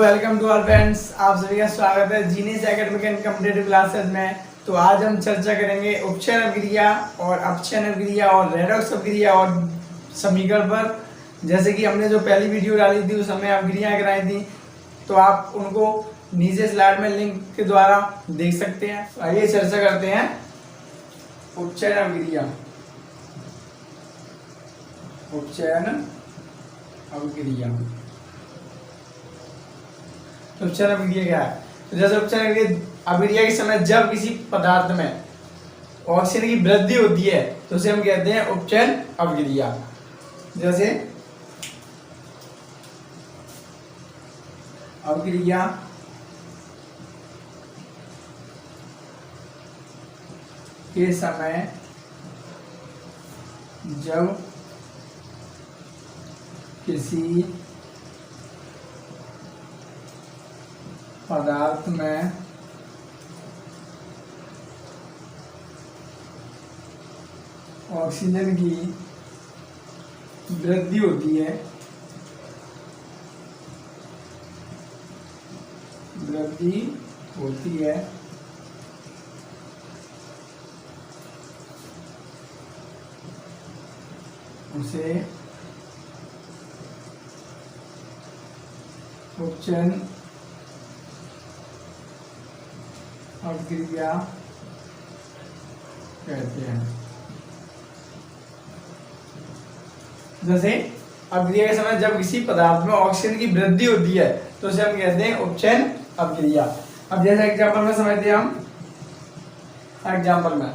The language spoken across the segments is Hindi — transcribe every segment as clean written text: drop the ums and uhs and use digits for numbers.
वेलकम टू आवर फ्रेंड्स, आप सभी का स्वागत है genius academic and competitive classes में। तो आज हम चर्चा करेंगे उपचयन अपक्रिया और अपचयन अपक्रिया और रेडॉक्स अपक्रिया और समीकरण पर। जैसे कि हमने जो पहली वीडियो डाली थी उस समय अपक्रियाएं कराई थी, तो आप उनको नीचे स्लाइड में लिंक के द्वारा देख सकते हैं। आइए चर्चा करते हैं उपचयन अपक्रिया। उपचयन अपक्रिया उपचयन अपक्रिया क्या है? तो जैसे उपचयन अपक्रिया के समय जब किसी पदार्थ में ऑक्सीजन की वृद्धि होती है तो उसे हम कहते हैं उपचयन अपक्रिया। जैसे अपक्रिया के समय जब किसी पदार्थ में ऑक्सीजन की वृद्धि होती है उसे उपचयन अपक्रिया कहते हैं। जैसे अपक्रिया के समय जब किसी पदार्थ में ऑक्सीजन की वृद्धि होती है तो उसे हम कहते हैं उपचयन अपक्रिया। अब जैसे एग्जांपल में समझते हैं हम। एग्जांपल में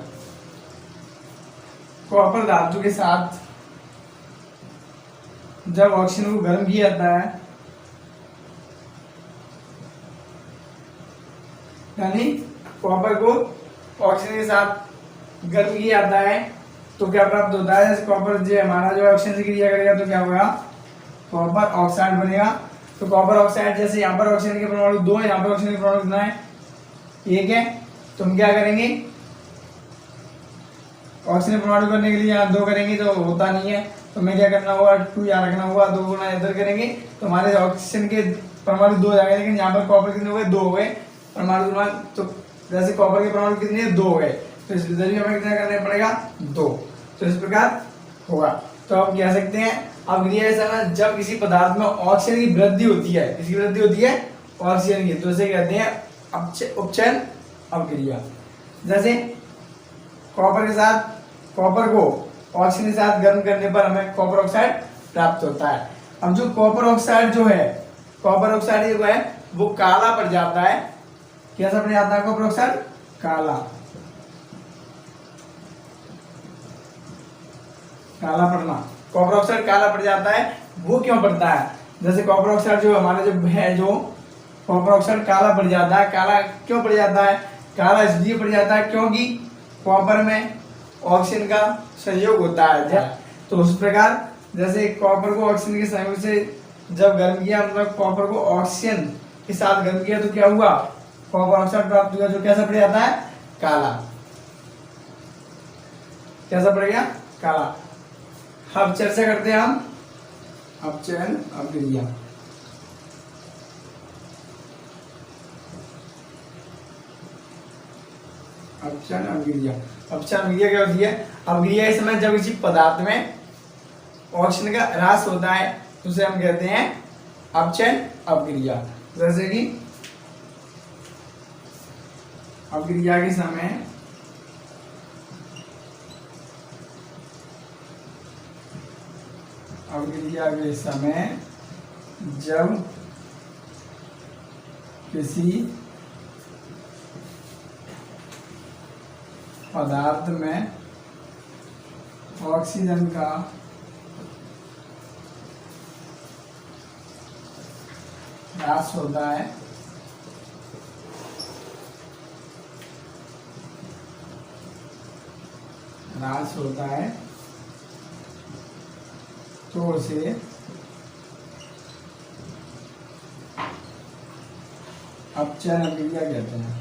कॉपर धातु के साथ जब ऑक्सीजन को गर्म किया जाता है, यानी कॉपर को ऑक्सीजन के साथ गर्म किया जाता है तो क्या प्राप्त होता है? जैसे कॉपर जो हमारा जो ऑक्सीजन से क्रिया करेगा तो क्या होगा? कॉपर ऑक्साइड बनेगा। तो कॉपर ऑक्साइड, जैसे यहाँ पर ऑक्सीजन के परमाणु 2 है, यहाँ पर ऑक्सीजन के परमाणु कितना है? 1 है। तो हम क्या करेंगे? ऑक्सीजन परमाणु करने के लिए यहाँ 2 करेंगे तो होता नहीं है, तो हमें क्या करना होगा? 2 यहाँ रखना होगा, 2 गुना इधर करेंगे तो हमारे ऑक्सीजन के परमाणु 2 जाएंगे, लेकिन यहाँ पर कॉपर कितने हो गए? 2 हो गए परमाणु। तो जैसे कॉपर के परमाणु कितने? 2 हो गए, तो इस जरिए हमें कितना करना पड़ेगा? 2। तो इस प्रकार होगा। तो आप कह सकते हैं अपक्रिया ऐसा ना, जब किसी पदार्थ में ऑक्सीजन की वृद्धि होती है, किसकी वृद्धि होती है? ऑक्सीजन की, तो इसे कहते हैं उपचयन अपक्रिया। जैसे कॉपर के साथ, कॉपर को ऑक्सीजन के साथ गर्म करने पर हमें कॉपर ऑक्साइड प्राप्त होता है। अब जो कॉपर ऑक्साइड जो है, कॉपर ऑक्साइड जो है वो काला पड़ जाता है। कैसा पड़ जाता है कॉपर ऑक्साइड? काला पड़ना। कॉपर ऑक्साइड काला पड़ जाता है, वो क्यों पड़ता है? जैसे कॉपर ऑक्साइड जो हमारा जो है, जो कॉपर ऑक्साइड काला पड़ जाता है, काला क्यों पड़ जाता है? काला इसलिए पड़ जाता है क्योंकि कॉपर में ऑक्सीजन का सहयोग होता है। तो उस प्रकार जैसे कॉपर को ऑक्सीजन के सहयोग से जब गर्म किया, मतलब कॉपर को ऑक्सीजन के साथ गर्म किया तो क्या हुआ? कॉपर ऑक्साइड प्राप्त हुआ, जो कैसा पड़ जाता है? काला। कैसा पड़ गया? काला। अब चर्चा करते हैं हम अपचयन अपक्रिया। अपचयन अपक्रिया क्या होती है? अपक्रिया के समय जब किसी पदार्थ में ऑक्सीजन का ह्रास होता है तो उसे हम कहते हैं अपचयन अपक्रिया। जैसे कि अपक्रिया के समय जब किसी पदार्थ में ऑक्सीजन का ह्रास होता है तो उसे अपचयन अपक्रिया कहते हैं।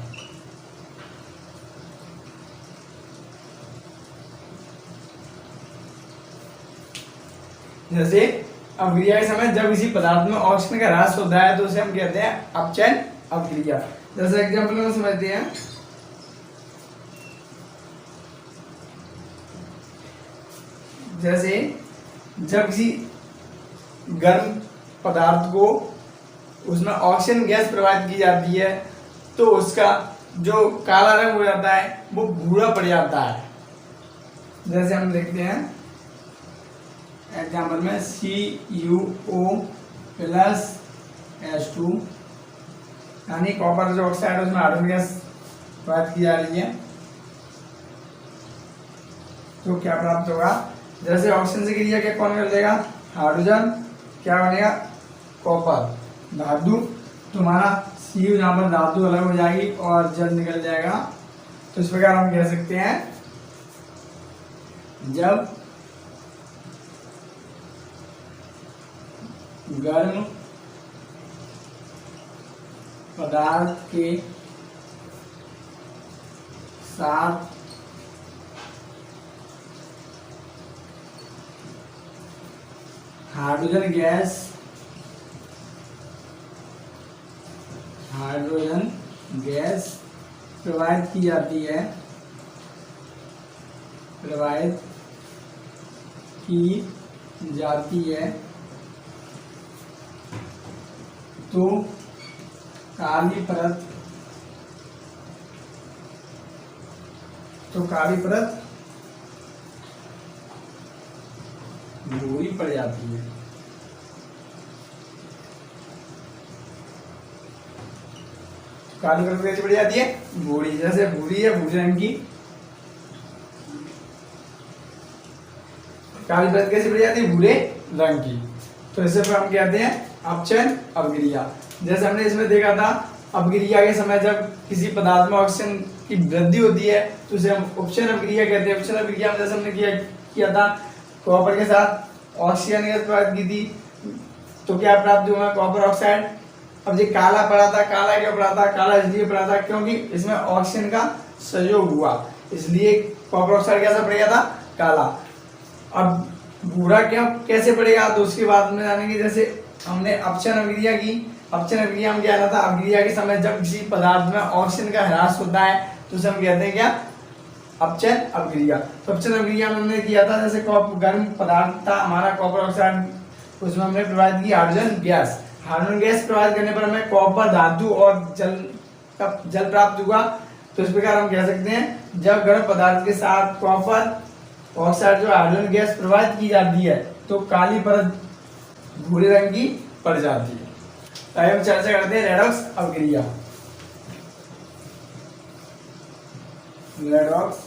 जैसे अपक्रिया के समय जब किसी पदार्थ में ऑक्सीजन का ह्रास होता है तो उसे हम कहते हैं अपचयन अपक्रिया। जैसे एग्जाम्पल में समझते हैं, जैसे जब किसी गर्म पदार्थ को उसमें ऑक्सीजन गैस प्रवाहित की जाती है तो उसका जो काला रंग हो जाता है वो भूरा पड़ जाता है। जैसे हम देखते हैं एग्जाम्पल में CuO प्लस H2 यानी कॉपर जो ऑक्साइड है उसमें हाइड्रोजन गैस प्रवाहित की जा रही है तो क्या प्राप्त होगा, जैसे ऑक्सीजन से क्रिया क्या कौन कर देगा, हाइड्रोजन, क्या बनेगा कॉपर, धातु, तुम्हारा Cu यहाँ पर धातु अलग हो जाएगी और जल निकल जाएगा। तो इस प्रकार हम कह सकते हैं जब गर्म पदार्थ के साथ हाइड्रोजन गैस प्रवाहित की जाती है, प्रवाहित की जाती है तो काली परत भूरी पड़ जाती है। काली परत कैसे पड़ जाती है, भूरी, जैसे भूरी है भूरे रंग की, काली परत कैसे पड़ जाती है, भूरे रंग की। तो इसे पर हम कहते हैं अपचयन अपक्रिया। जैसे हमने इसमें देखा था अपक्रिया के समय जब किसी पदार्थ में ऑक्सीजन की वृद्धि होती है तो उसे हम उपचयन अपक्रिया कहते हैं। उपचयन अपक्रिया में जैसे हमने किया था कॉपर के साथ ऑक्सीजन गैस प्रवाहित की थी तो क्या प्राप्त हुआ, कॉपर ऑक्साइड। अब ये काला पड़ा था, काला क्यों पड़ा था, काला इसलिए पड़ा था क्योंकि इसमें ऑक्सीजन का संयोग हुआ, इसलिए कॉपर ऑक्साइड कैसा पड़ेगा था, काला। अब भूरा क्यों कैसे पड़ेगा तो उसके बाद में जानेंगे। जैसे हमने अपचयन अपक्रिया की, अपचयन अपक्रिया में क्या था, अपक्रिया के समय जब किसी पदार्थ में ऑक्सीजन का ह्रास होता है तो उसे हम कहते हैं क्या, अपचयन अपक्रिया। तो अपचयन अपक्रिया में हमने किया था जैसे गर्म पदार्थ था हमारा कॉपर ऑक्साइड, उसमें हमने प्रवाहित की हाइड्रोजन गैस। हाइड्रोजन गैस प्रवाहित करने पर हमें कॉपर धातु और जल प्राप्त हुआ। तो इस प्रकार हम कह सकते हैं जब गर्म पदार्थ के साथ कॉपर ऑक्साइड जो हाइड्रोजन गैस प्रवाहित की जाती है तो काली परत भूरे रंग की पड़ जाती है। तो हम चर्चा करते हैं रेडॉक्स अपक्रिया। रेडॉक्स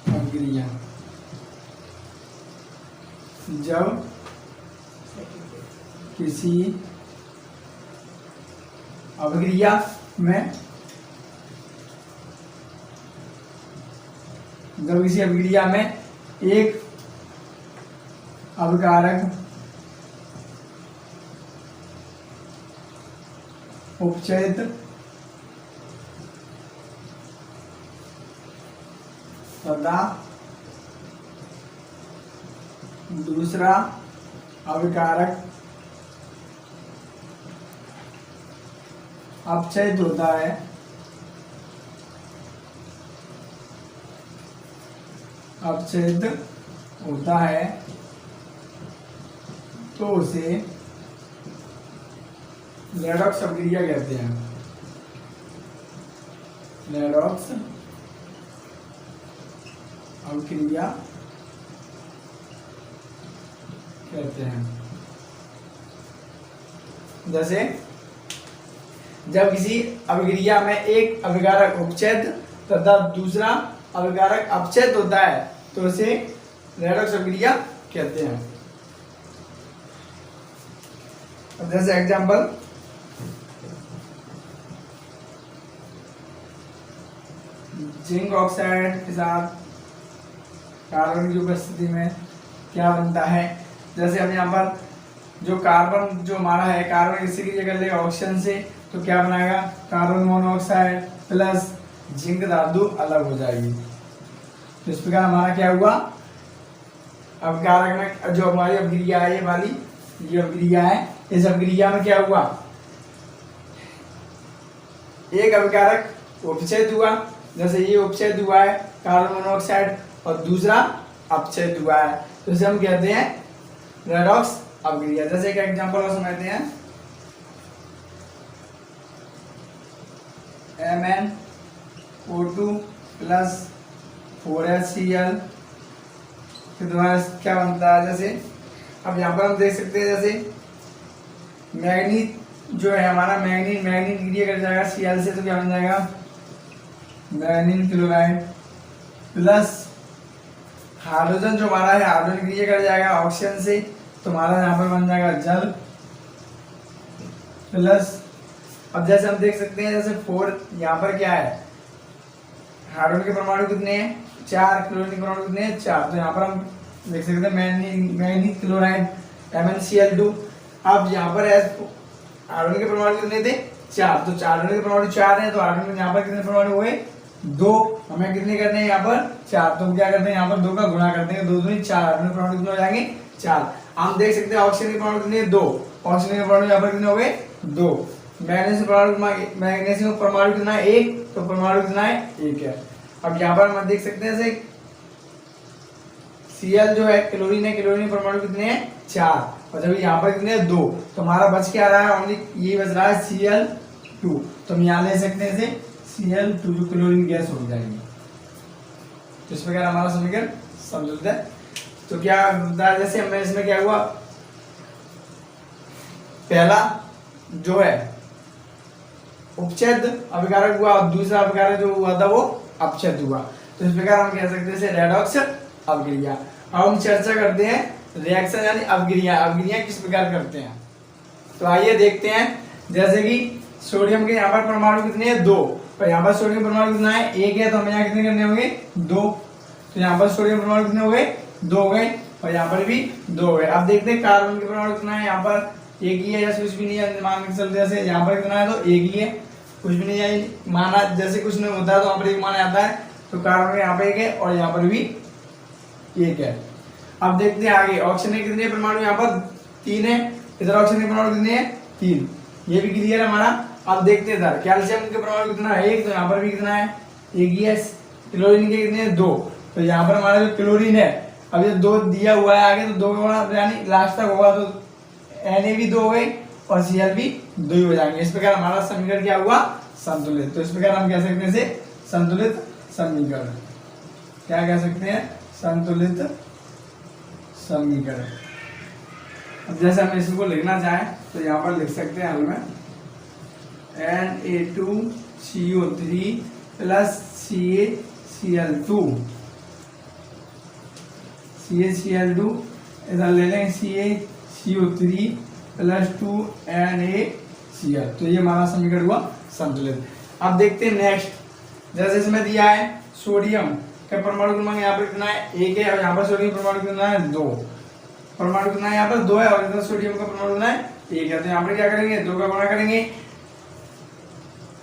अपक्रिया जब किसी अपक्रिया में एक अपकारक उपचयित तथा दूसरा अपकारक अपचयित होता है तो उसे रेडॉक्स अपक्रिया कहते हैं। रेडॉक्स अपक्रिया कहते हैं। जैसे जब किसी अपक्रिया में एक अपकारक उपचयित तथा दूसरा अपकारक अपचयित होता है तो उसे रेडॉक्स अपक्रिया कहते हैं। जैसे एग्जांपल जिंक ऑक्साइड के साथ कार्बन की उपस्थिति में क्या बनता है, जैसे हम यहाँ पर जो कार्बन जो हमारा है कार्बन इसी की जगह लेगा ऑक्सीजन से तो क्या बनाएगा, कार्बन मोनोऑक्साइड प्लस जिंक धातु अलग हो जाएगी। तो इस प्रकार हमारा क्या हुआ, अवकारक में जो हमारी अवक्रिया है, ये वाली ये अवक्रिया है, इस अवक्रिया में क्या हुआ, एक अवकारक उपचयित हुआ, जैसे ये उपचयित हुआ है कार्बन मोनोऑक्साइड, और दूसरा अपचयित हुआ है, तो इसे हम कहते हैं रेडॉक्स अवक्रिया। जैसे एक एग्जांपल और समझते हैं, MnO2 प्लस 4HCl, फिर तुम्हारा क्या बनता है, जैसे अब यहाँ पर हम देख सकते हैं, जैसे मैग्नीज जो है हमारा, मैग्नीज क्रिया कर जाएगा Cl से, तो क्या बन जाएगा, मैग्नीज क्लोराइड प्लस हाइड्रोजन जो हमारा है, हाइड्रोजन क्रिया कर जाएगा ऑक्सीजन से, तो हमारा यहाँ पर बन जाएगा जल प्लस, अब जैसे हम देख सकते हैं, जैसे 4 यहाँ पर क्या है, हाइड्रोजन के परमाणु कितने हैं, 4, क्लोरीन के परमाणु कितने हैं, 4, तो यहाँ पर हम देख सकते हैं मैग्नीज क्लोराइड MnCl2। अब यहाँ पर हाइड्रोजन के परमाणु कितने थे, 4, तो हाइड्रोजन के परमाणु 4 हैं, तो हाइड्रोजन यहाँ पर कितने परमाणु हुए, 2, हमें कितने करने हैं यहाँ पर 4, तो हम क्या करते हैं यहाँ पर 2 का गुणा करते हैं, 2 दूनी 4, हाइड्रोजन के परमाणु कितने हो जाएंगे 4। हम देख सकते हैं ऑक्सीजन के परमाणु कितने, 2, ऑक्सीजन के परमाणु यहाँ पर कितने हो गए 2, मैग्नीशियम परमाणु कितना है 1, तो परमाणु कितना है 1 है। अब यहाँ पर हम देख सकते हैं, जैसे Cl जो है क्लोरीन है, क्लोरीन परमाणु कितने हैं 4, और जब यहाँ पर कितने हैं 2, तो हमारा बच क्या रहा है, ओनली ये बच रहा है Cl2, तो हम यहाँ ले सकते हैं Cl2 जो क्लोरीन गैस हो जाएगी। तो इस प्रकार हमारा समीकरण संतुलित है। तो क्या होता है, जैसे हमें इसमें क्या हुआ, पहला जो है उपचयित अभिकारक हुआ, और दूसरा अभिकारक जो हुआ था वो अपचयित हुआ, तो इस प्रकार हम कह सकते हैं रेडॉक्स अवक्रिया। अब हम चर्चा करते हैं रिएक्शन यानी अवक्रिया किस प्रकार करते हैं। तो आइए देखते हैं, जैसे कि सोडियम के यहाँ पर परमाणु कितने हैं 2, और यहाँ पर सोडियम परमाणु कितना है 1 है, तो हमें यहाँ कितने करने होंगे 2, तो यहाँ पर सोडियम परमाणु कितने हो गए 2 हो गए, और यहाँ पर भी 2 हो गए। अब देखते हैं कार्बन के परमाणु कितना है, यहाँ पर 1 ही है, जैसे कुछ भी नहीं है, मान के चलते जैसे यहाँ पर कितना है तो 1 ही है, कुछ भी नहीं है माना, जैसे कुछ नहीं होता है तो वहाँ पर 1 माना जाता है, तो कार्बन यहाँ पे 1 है और यहाँ पर भी 1 है। अब देखते हैं आगे, ऑक्सीजन के कितने परमाणु, यहाँ पर 3 है, इधर ऑक्सीजन के परमाणु कितने हैं 3, ये भी क्लियर है हमारा। अब देखते हैं इधर कैल्शियम के परमाणु कितना है 1, तो यहाँ पर भी कितना है 1 ही है। क्लोरीन के कितने हैं 2, तो यहाँ पर हमारा जो क्लोरीन है, अब ये 2 दिया हुआ है आगे, तो 2 का गुणा यानी लास्ट तक होगा, तो Na भी 2 हो गए और Cl भी 2 ही हो जाएंगे। इस प्रकार हमारा समीकरण क्या हुआ संतुलित। तो इस प्रकार हम कह सकते हैं इसे संतुलित समीकरण, क्या कह सकते हैं संतुलित समीकरण। अब जैसे हम इसको लिखना चाहें तो यहाँ पर लिख सकते हैं हल में Na2CO3 प्लस CaCl2 इधर ले लेंगे CaCO3 प्लस 2NaCl, तो ये हमारा समीकरण हुआ संतुलित। अब देखते हैं नेक्स्ट, जैसे इसमें दिया है सोडियम का परमाणु क्रमांक यहाँ पर कितना है 1 है, और यहाँ पर सोडियम परमाणु कितना है 2, परमाणु कितना है यहाँ पर 2 है, और इधर सोडियम का परमाणु कितना है 1 है, तो यहाँ पर क्या करेंगे 2 का गुणा करेंगे,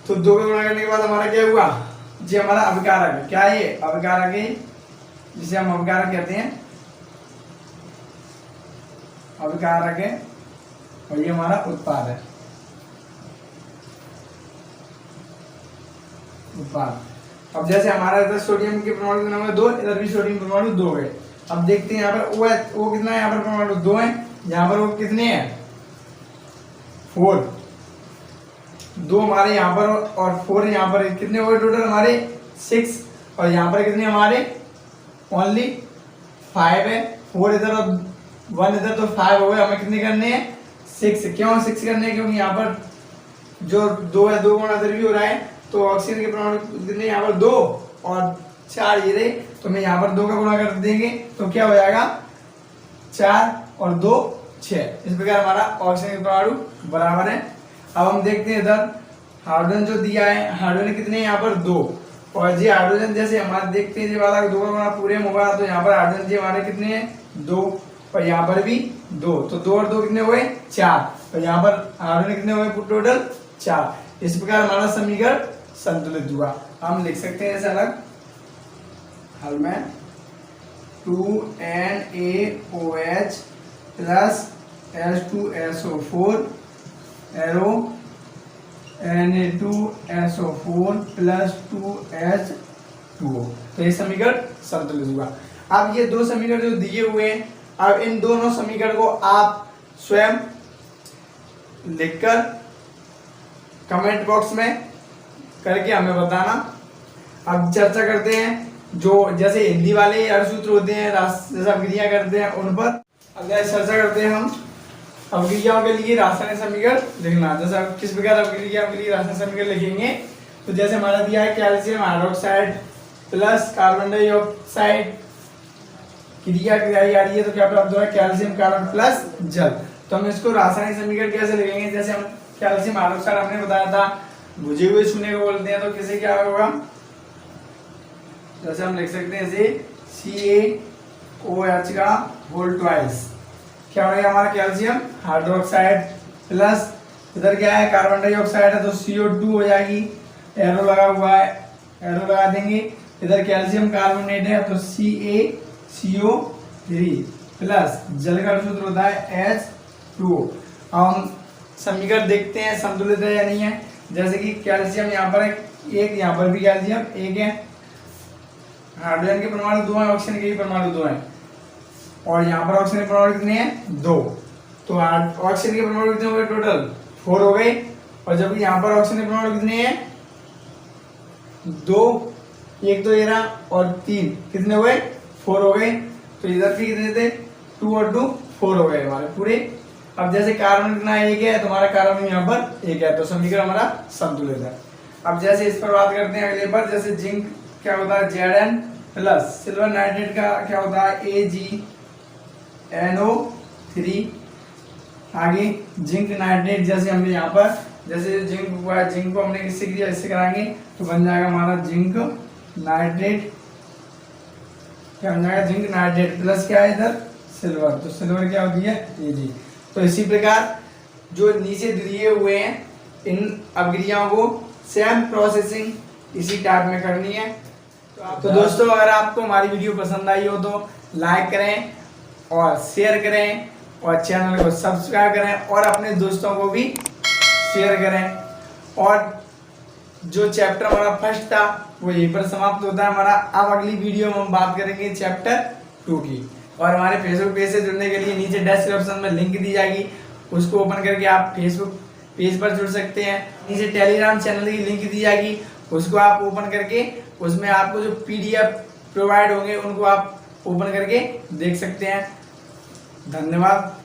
तो 2 का गुणा करने के बाद हमारा क्या हुआ, जी हमारा अभिकारक है, क्या है ये अभिकारक है, जिसे हम अभिकारक कहते हैं, अभिकारक है, और ये हमारा उत्पाद है, उत्पाद। अब जैसे हमारा इधर सोडियम के परमाणु कितना हुआ 2, इधर भी सोडियम परमाणु 2 है। अब देखते हैं यहाँ पर O कितना है, यहाँ पर परमाणु 2 है, यहाँ पर O कितने हैं 4, 2 हमारे यहाँ पर और 4 यहाँ पर, कितने हो गए टोटल हमारे 6, और यहाँ पर कितने हमारे ओनली 5 है, 4 इधर और 1 इधर, तो 5 हो गए। हमें कितने करने हैं 6, क्यों 6 करने हैं, क्योंकि यहाँ पर जो 2 है 2 गुणा इधर भी हो रहा है, तो ऑक्सीजन के परमाणु कितने यहाँ पर 2 और 4 ये रहे, तो मैं यहाँ पर 2 का गुणा कर देंगे, तो क्या हो जाएगा 4 और 2 6। इस प्रकार हमारा ऑक्सीजन के परमाणु बराबर है। अब हम देखते हैं इधर हाइड्रोजन जो दिया है, हाइड्रोजन कितने यहाँ पर 2, और जी हाइड्रोजन जैसे हमारे देखते हैं, जब वाला 2 का गुणा पूरे में होगा, तो यहाँ पर हाइड्रोजन जी हमारे कितने हैं 2, और यहाँ पर भी 2, तो 2 और 2 कितने हुए 4, और यहाँ पर हाइड्रोजन कितने हुए टोटल 4। इस प्रकार हमारा समीकरण संतुलित हुआ। हम लिख सकते हैं ऐसा अलग हल में 2NaOH plus H2SO4 arrow Na2SO4 plus 2H2O। तो ये समीकरण संतुलित हुआ। अब ये दो समीकरण जो दिए हुए हैं, अब इन दोनों समीकरण को आप स्वयं लिखकर कमेंट बॉक्स में करके हमें बताना। अब चर्चा करते हैं जो जैसे हिंदी वाले अर्थसूत्र होते हैं, जैसे अवक्रिया करते हैं उन पर। अब जैसे चर्चा करते हैं हम अवक्रियाओं के लिए रासायनिक समीकरण लिखना। जैसे किस प्रकार अवक्रियाओं के लिए रासायनिक समीकरण लिखेंगे, तो जैसे हमारा दिया है calcium hydroxide plus carbon dioxide क्रिया कराई आ रही है, तो क्या प्राप्त हो रहा है, कैल्शियम कार्बन प्लस जल। तो हम इसको रासायनिक समीकरण कैसे लिखेंगे, जैसे हम कैल्शियम हाइड्रोक्साइड हमने बताया था भुजे हुए चूने को बोलते हैं, तो किसे क्या होगा, जैसे हम लिख सकते हैं इसे CaOH का होल ट्वाइस क्या हो गया हमारा कैल्शियम हाइड्रोक्साइड प्लस इधर क्या है कार्बन डाइऑक्साइड है तो CO2 हो जाएगी, एरो लगा हुआ है, एरो लगा देंगे। इधर कैल्शियम कार्बोनेट है तो CaCO3 प्लस जल का सूत्र होता है H2O। अब हम समीकरण देखते हैं संतुलित है या नहीं है। जैसे कि कैल्शियम यहाँ पर एक, यहाँ पर भी कैल्शियम एक है, हाइड्रोजन के परमाणु दो हैं, ऑक्सीजन के भी परमाणु दो हैं, और यहाँ पर ऑक्सीजन के परमाणु कितने हैं, दो। तो ऑक्सीजन के परमाणु कितने हो गए, टोटल 4 हो गए। और जबकि यहाँ पर ऑक्सीजन के परमाणु कितने हैं, दो, एक तो ये रहा और 3, कितने हुए, 4 हो गए। तो इधर भी कितने थे, 2 और 2 4 हो गए हमारे पूरे। अब जैसे कार्बन कितना एक है, तुम्हारा कार्बन यहाँ पर एक है, तो समीकरण हमारा संतुलित है। अब जैसे इस पर बात करते हैं अगले पर, जैसे जिंक क्या होता है Zn प्लस सिल्वर नाइट्रेट का क्या होता है AgNO3। आगे जिंक नाइट्रेट, जैसे हमने यहाँ पर जैसे जिंक हुआ है, जिंक को हमने किससे किया, इससे कराएंगे तो बन जाएगा हमारा जिंक नाइट्रेट, क्या बन जाएगा, जिंक नाइट्रेट प्लस क्या है इधर सिल्वर, तो सिल्वर क्या होती है Ag। तो इसी प्रकार जो नीचे दिए हुए हैं इन अवक्रियाओं को सेम प्रोसेसिंग इसी टाइप में करनी है। तो दोस्तों अगर आपको हमारी वीडियो पसंद आई हो तो लाइक करें और शेयर करें और चैनल को सब्सक्राइब करें और अपने दोस्तों को भी शेयर करें। और जो चैप्टर हमारा फर्स्ट था वो यहीं पर समाप्त होता है हमारा। अब अगली वीडियो में हम बात करेंगे चैप्टर 2 की। और हमारे फेसबुक पेज से जुड़ने के लिए नीचे डिस्क्रिप्शन में लिंक दी जाएगी, उसको ओपन करके आप फेसबुक पेज पर जुड़ सकते हैं। नीचे टेलीग्राम चैनल की लिंक दी जाएगी, उसको आप ओपन करके उसमें आपको जो PDF प्रोवाइड होंगे उनको आप ओपन करके देख सकते हैं। धन्यवाद।